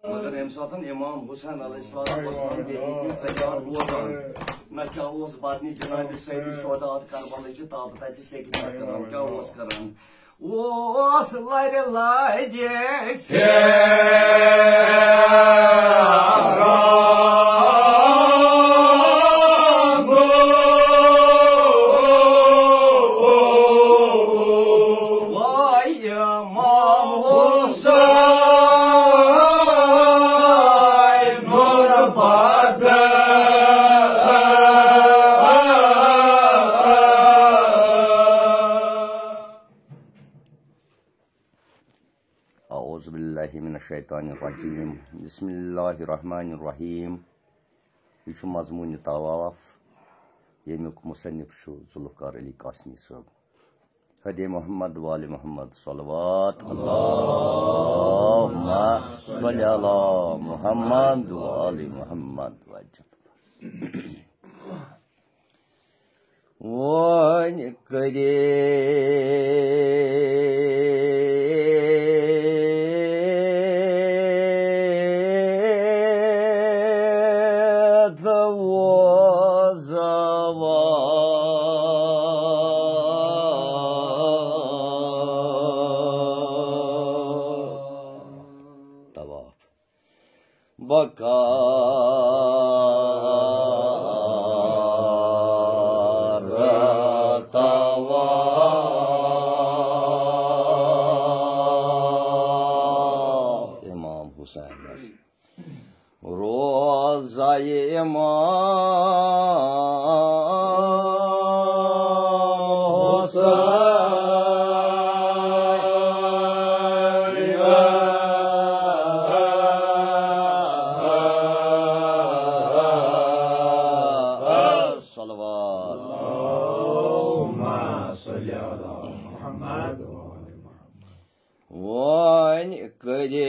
मगर अम सात इमाम हुसैन अलैहिस्सलाम बेनी फरियाद बोजान न क्या बदनी जनाब सैदी शोदात करबल ताप तक सेकि करान क्या करान लर लगे शैतानिर्रजीम बिस्मिल्लाहिर्रहमानिर्रहीम। यह मजमून तवाफ यमुक मुसन्निफ जुल्फ़कार अली कासमी साहब। हदे मोहम्मद वाले मोहम्मद सल्लल्लाहु अल्लाहुम्मा सल्लि अला मुहम्मद वाले मोहम्मद वन करे इमाम हुसैन रोज़ा वन करे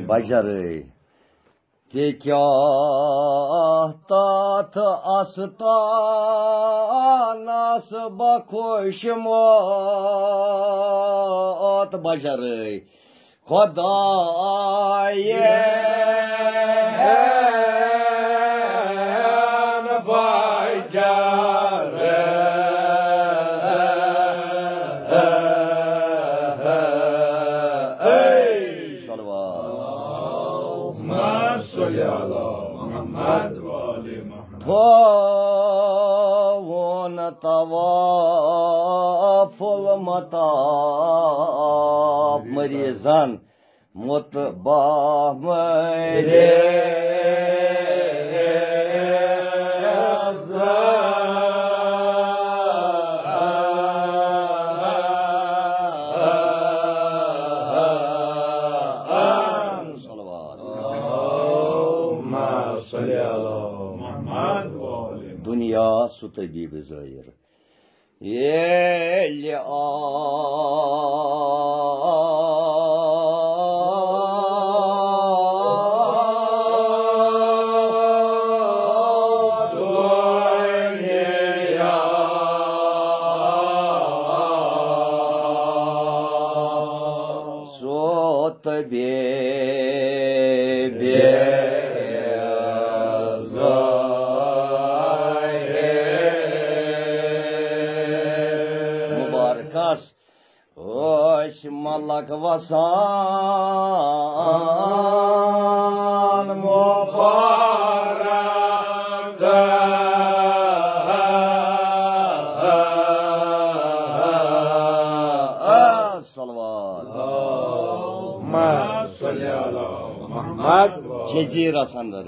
बजर के क्या तात आस्तानास बखुश मौत बजर खुदाये वन तवाफुल मताब मरीजन मुतबा मरे दुनिया सुतबीब ज़ाहिर ये मलक वसान मुबारक जजीरस अंदर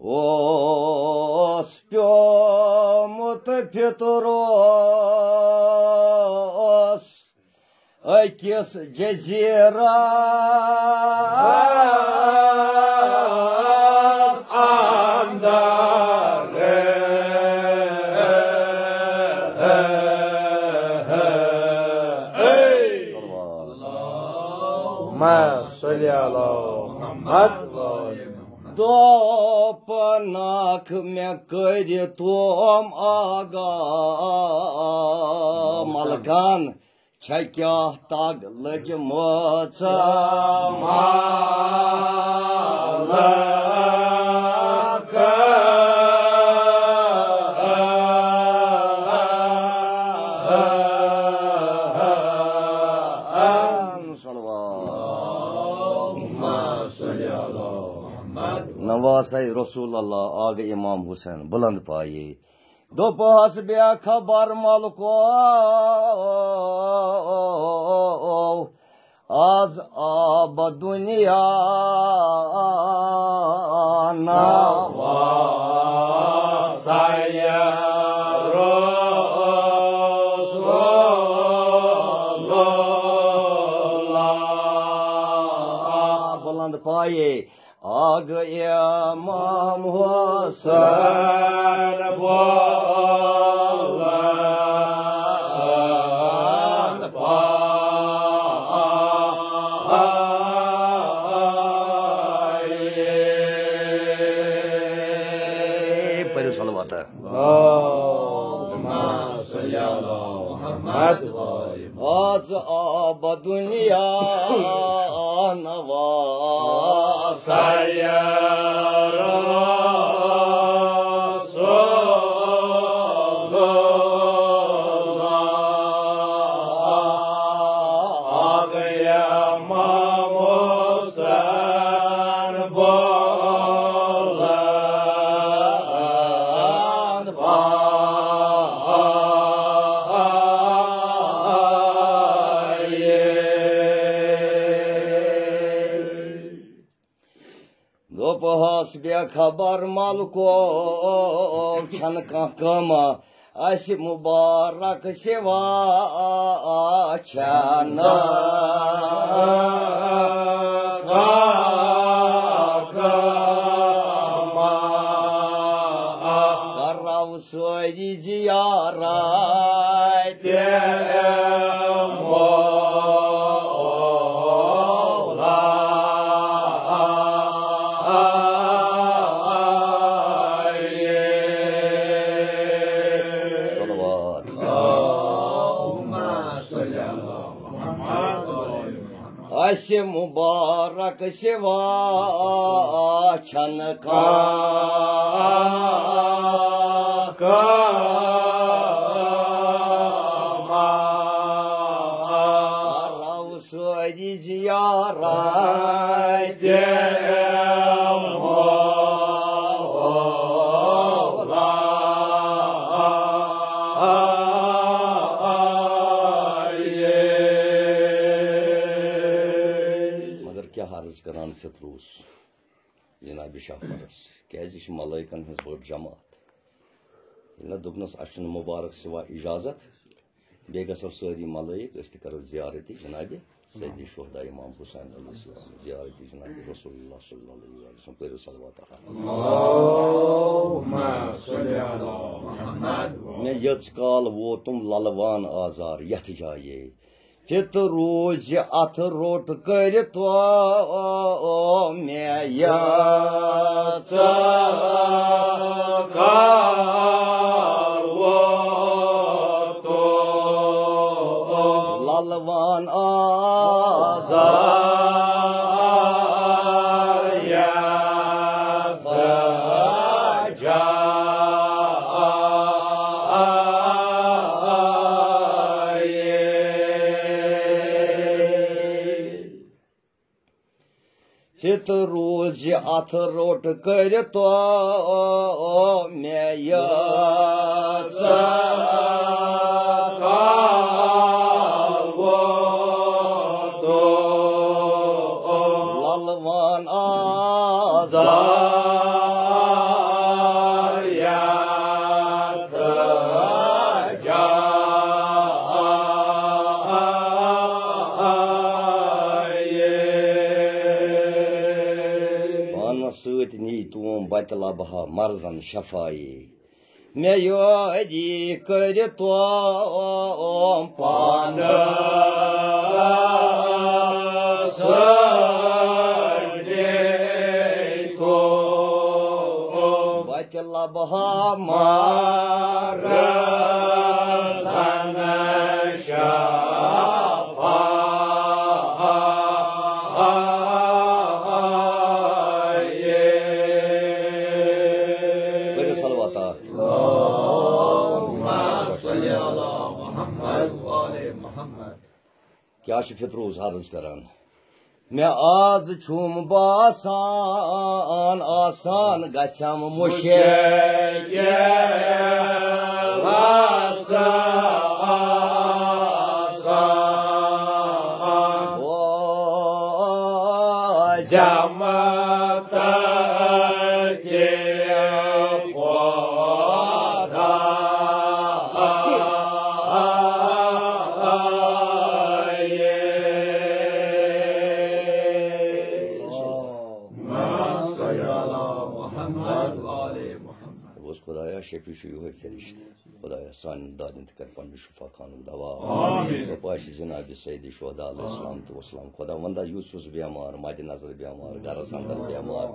ओस प्योमुत फितुरोस अकिस जजीरा दोपनाक में कर तोम आगा मलकान क्या तग लज मोचा नवासा रसूल अल्लाह आग इमाम हुसैन बुलंद पाए दोपहस बे खबर मलको आज आब दुनिया नवासा बुलंद पाए आग इमाम हुसैन बुलंद पाए पर सलवात आज आब दुनिया नवासा दोपहस बे खबर मलको छन कमा अस मुबारक सिवा छन करव सोरी जियारत अस मुबारक सिवा छन करव सोरी जियारत करान फितरूस जनाब शाहफरस क्या मलाइकन हज बड़ जमात दोपनस अन मुबारक सिवा इजाजत बे गो सारी मलाइक करो जियारत जनाब सैयद शुहदा इमाम हुसैन जियारत जनाब रसूलुल्लाह सल्लल्लाहु अलैहि वसल्लम करो सलवात मे यच काल वोतुम ललवान आजार यथ जाये फितरूज अथ रोट कर तो मे ललवान फितरूज अथ रोट कर तो मे ललवान बतलबहा मर्जन शफाई मैं योदी कर तो पान तो बतलबहा मर्जन क्या फितरूस अर्ज करान मैं आज छुम बासान आसान गछम मुशे खुदाया सान दादिन कर पन शुफा खान दवा पाश जनाब सैयद शुहदा अलैहिस्सलाम तो वसलाम खुदा वंदा यूसुफ बीमार मद नजर बीमार गरस अंदर बीमार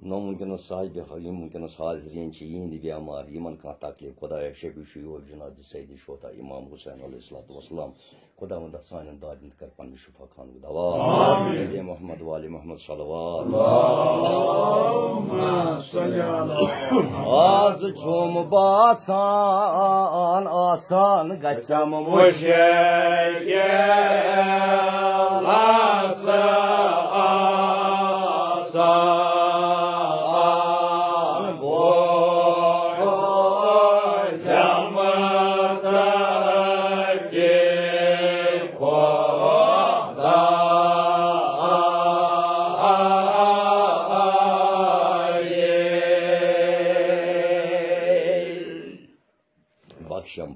नो मुमकिन साहिब हकीम मुमकिन हाजिरीन यिंद बीमार यमन का तकलीफ खुदाया शफी शुह जनाब सैयद शुहदा इमाम हुसैन अलैहिस्सलाम खुदा वंदा सान दादिन कर पन शुफा खान दवा आमीन मोहम्मद वाले मोहम्मद सल्लल्लाहु आज छुम बासान आसान गछम मुशे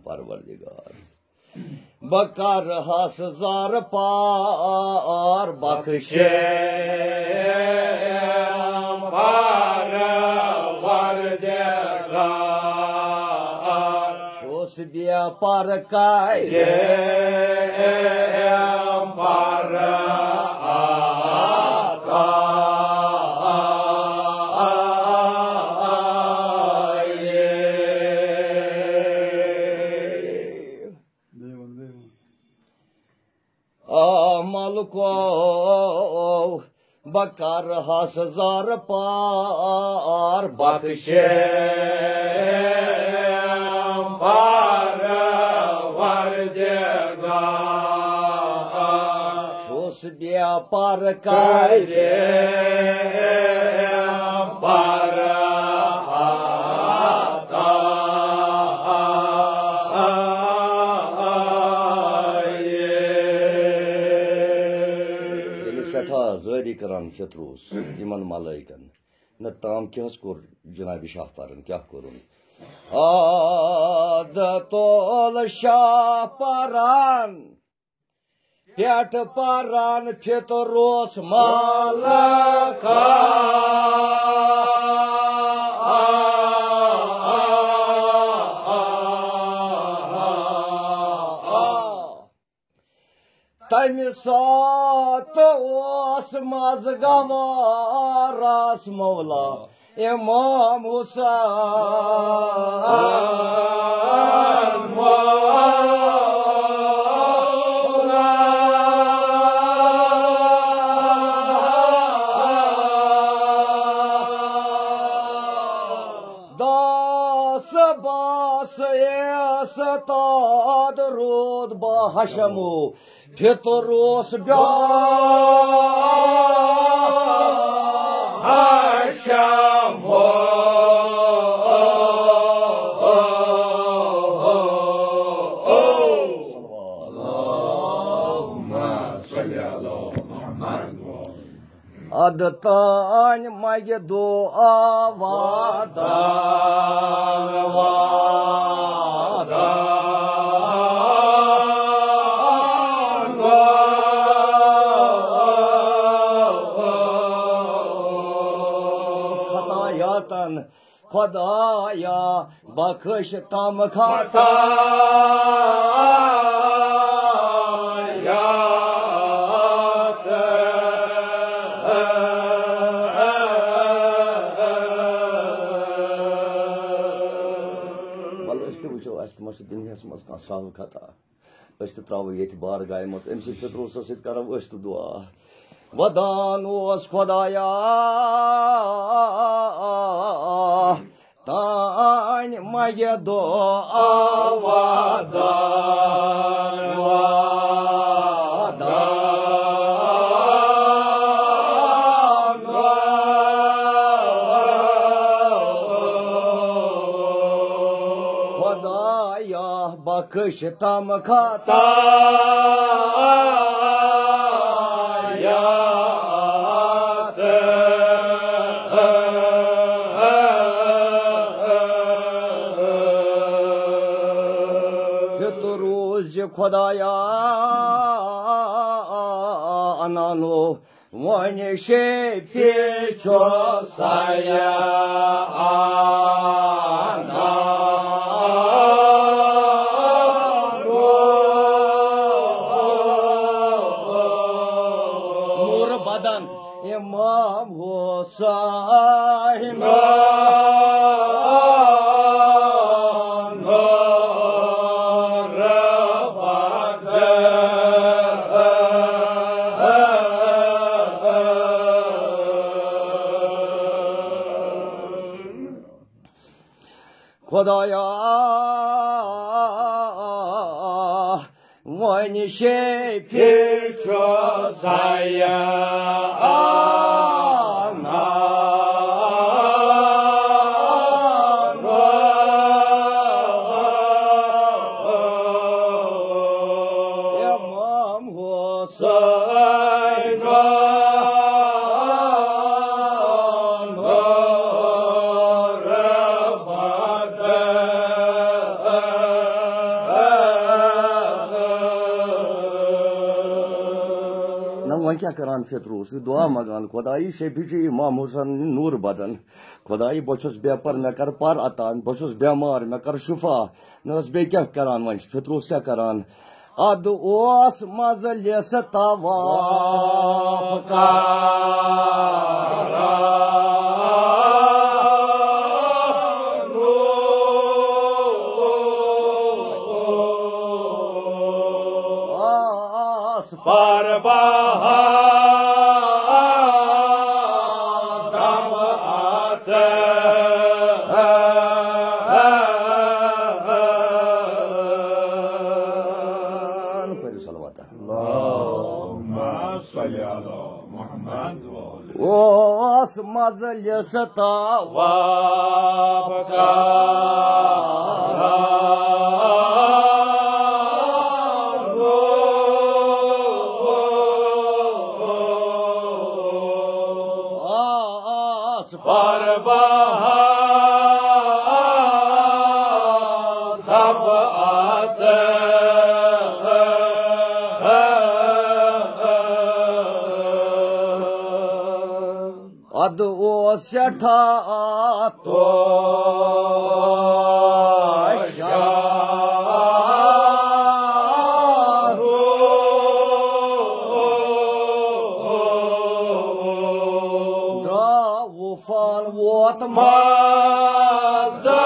परवरदिगार बकर हजार पार बख्शे परवरदिगार छोस बिया पर काये पर को बकर हजार पार बख्शे परवरदिगार छोस बिया पर काये पर जारी करान फितरूस इमन मलाइकन न ताम क्या कोर जनाब शाह परन क्या करुन आदतोल शाह परन पेट परन फितरूस मालका तमि सात ओस मज गवारास मौला इमाम हुसैन मौला दास बास एसताद रोद बहशमो फितरूस हशमो Adatan mage dua vadan Khatayatan Khodaya bakış tam Dünyası mazkan sağlık kata. Östü travu yeti bar gaymot. Emsi Petrus'a sit karam östü dua. Vadan os Khodaya Tan mage dua vadan bakış tam Khatayatı Petrus Khodaya ananu Vani şefi çosaya İmam Hüseyin Khodaya Vani şefi çosaya क्या करान Petrus दुआ मगान खुदाई शेफी इमाम हुसैन नूर बदन खुदाई बचुस बेपर मे कर पर अतान बचुस बेमार मे कर शुफा नस बे क्या करान वन Petrus क्या करान अद ओस मजलिस तवाफ Os măzăles tawaf Ad o seta toşa da ufal vot maza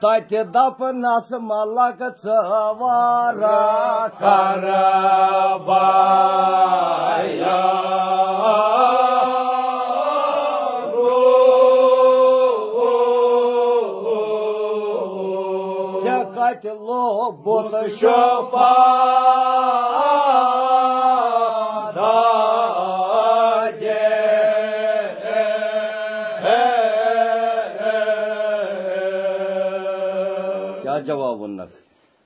Tati dapnas malak tsavara karabaya Tekati lobot shofa क्या जवाब वोनक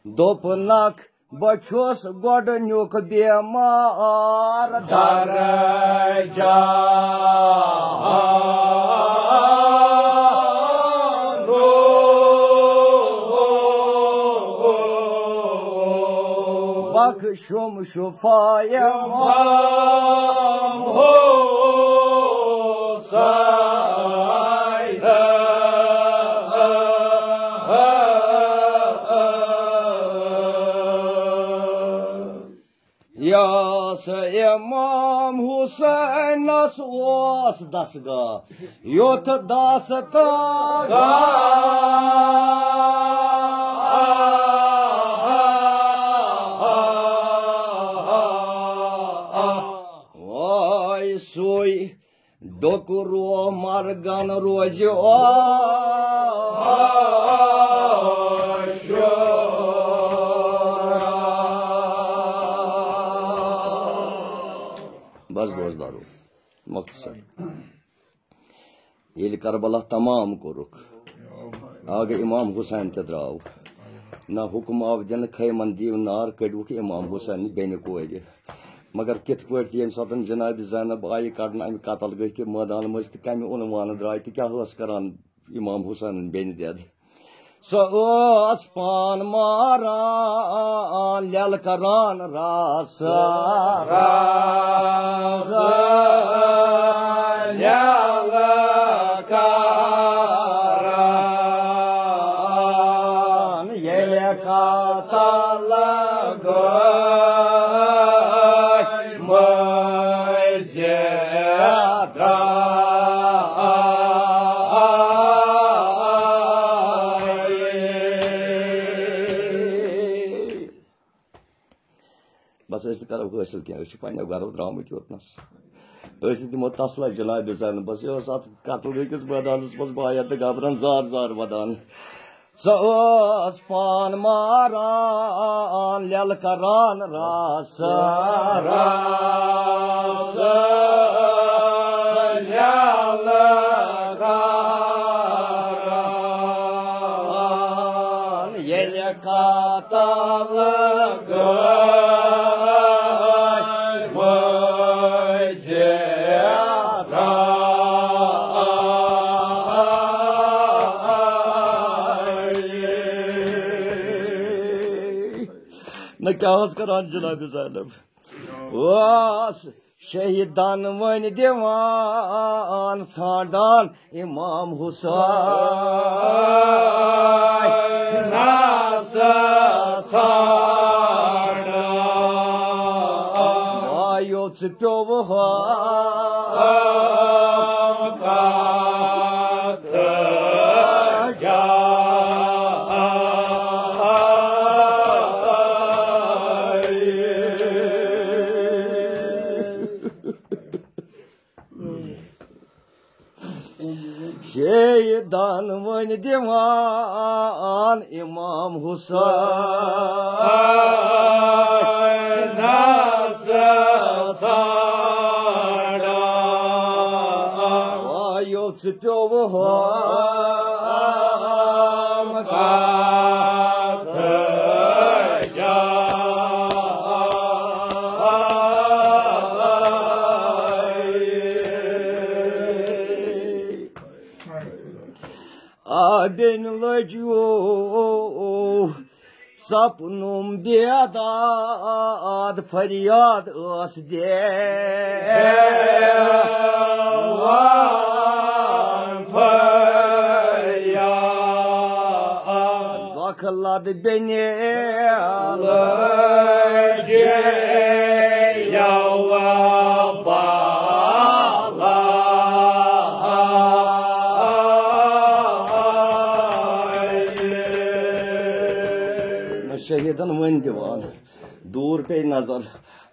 दोपनक बछुस गोडन्युक बेमार दरजा बख्शुम शुफाया इमाम हुसैन यास इमाम हुसैनस ओस दसगा योथ दासता सोई डोकरो मरगन रोज बस दोस्तदारो मख्तसर ये करबला तमाम कोरुक आगे इमाम हुसैन ते द्राव ना हुक्म आव दिन खैमन दीव नार कड़ुक इमाम हुसैन बेन कोर मगर कित पे ये सात जनाब ज़ैनब आई कड़न अम कतल गई कि मैदान मज कम उनवान द्राय तो क्या करान इमाम हुसैन बेन दद सो पान मारान लेल करान रास लेल करान ये कतल बस करो हासिल क्या पे गरो द्रामुत योतनस दिमो तसला जनाब ज़ैनबस यह कतल गईस मैदानस मज बाया तो घबरान जार जार वदान सस पान मारान लेल करान रास लेल करान ये कतल न क्या करान जनाब ज़ैनब वास शहीदान वन दिवान छाड़ान इमाम हुसैन वायो प्योव शहीदान वन दिवान इमाम हुसैन वायो प्योव बेन लजो सपनुम बेदाद फरियाद दे दखलद बेने शहीदन वन दिवान दूर पे नजर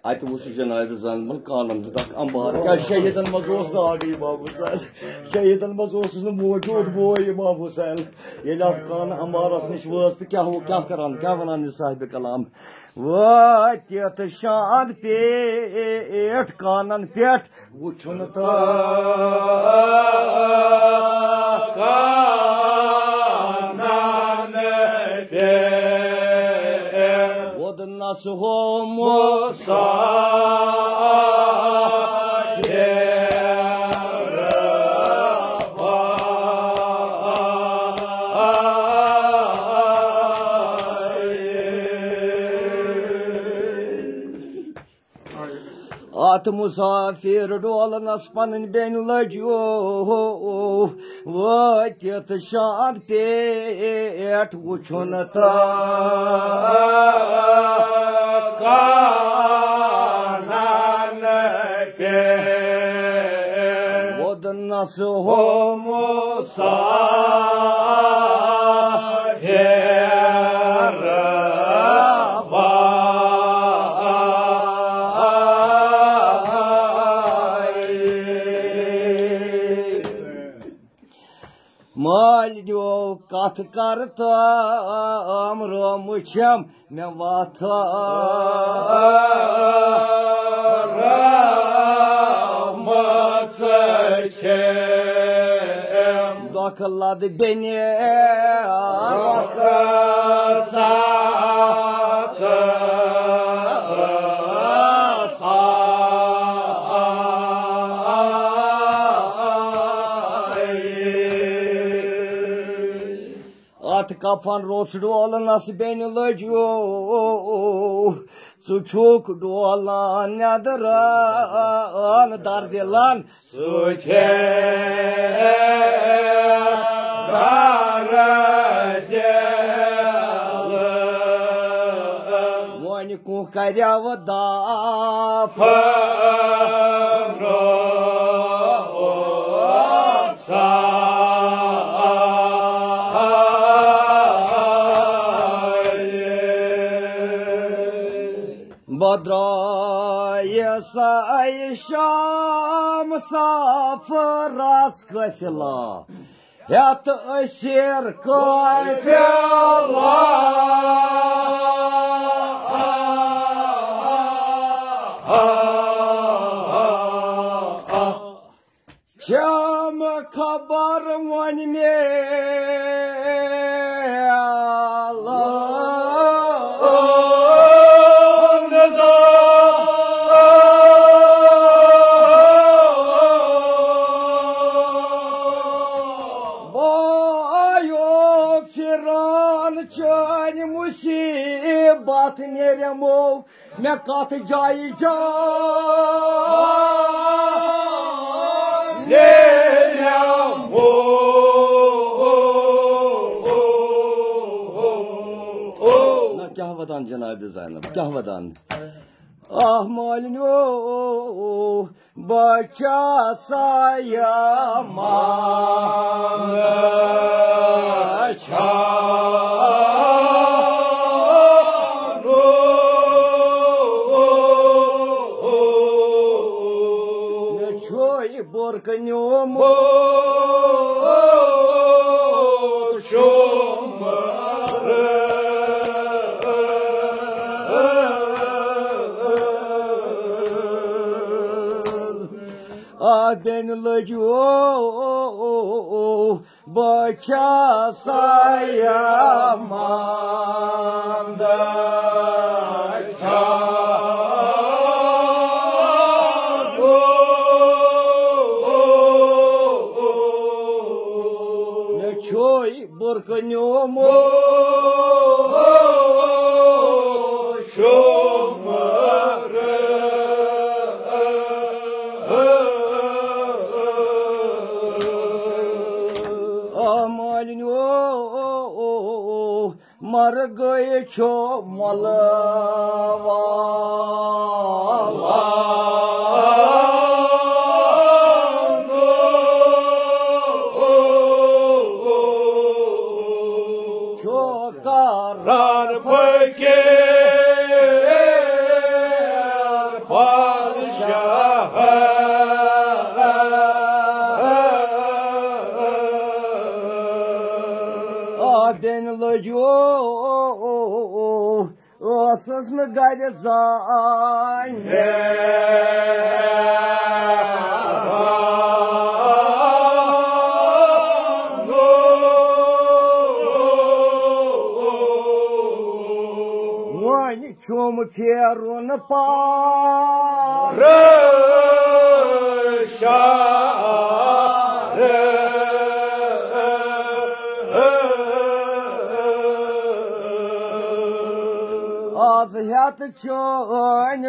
अत वुच जनाब ज़ैनब कानन अंबार क्या शहीदन मज दाग इमाम हुसैन शहीदन मज मौजूद बो इमाम हुसैन ये कान अंबारस नश वस तो क्या करान क्या वनान साहिब कलाम वत शान पेट कानन पेट वुचन कानन Odnas homo At musafir dolnas panin ben lajo Vatit şad pet uçunata Kanan pe Odnas homo Maldio kat karta amromucham me vata rahmatçekem Dokladı beni At kafan rosru nasıl beni lajo Suçuk dolan nedir dardilan Suçe daracalım Moni kukaryav da Бодрая Шам сафрас кафела Это сер кафела Чем кабар маньмела Чань мусибат неремов мекат жайжа neремов Kahvadan Cenab-ı Zeynep kahvadan Ah malino baca sayamam Борканем Ben lajo baca sayamam da Choy borkanyo mo chomare amalino margaye chomalawa Karan fakir padişah Ben lajo asasını gayret zanye one चुम फेरुन पार आज हेत चन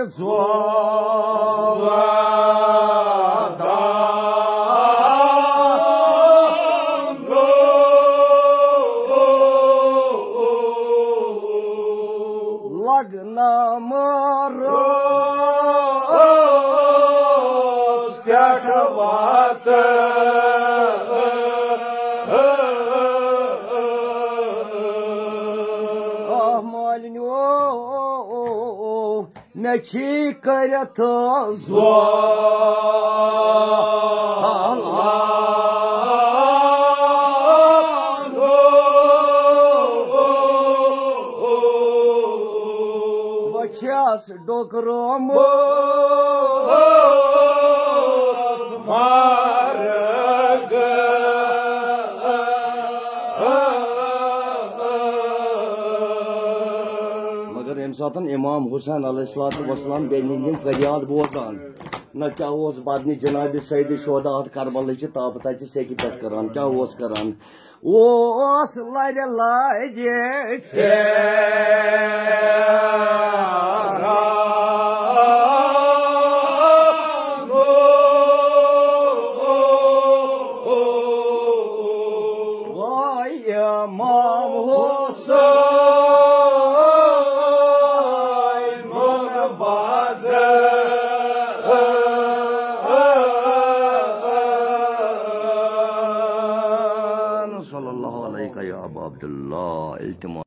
लगना मरो पेट बात मालिन्यो मे छी करत बछस डोकरो मार्ग मगर यम सात इमाम हुसैन अलैहिस्सलाम बेनिन फरियाद बोजान न क्या बदनी जनाब सईद शोदा करबल ताप तथ सेक पे करान क्या करान ओस लर लजे इमाम हुसैन मुनबद सल्लल्लाहु अलैहि या अबा अब्दुल्लाह इल्तिमा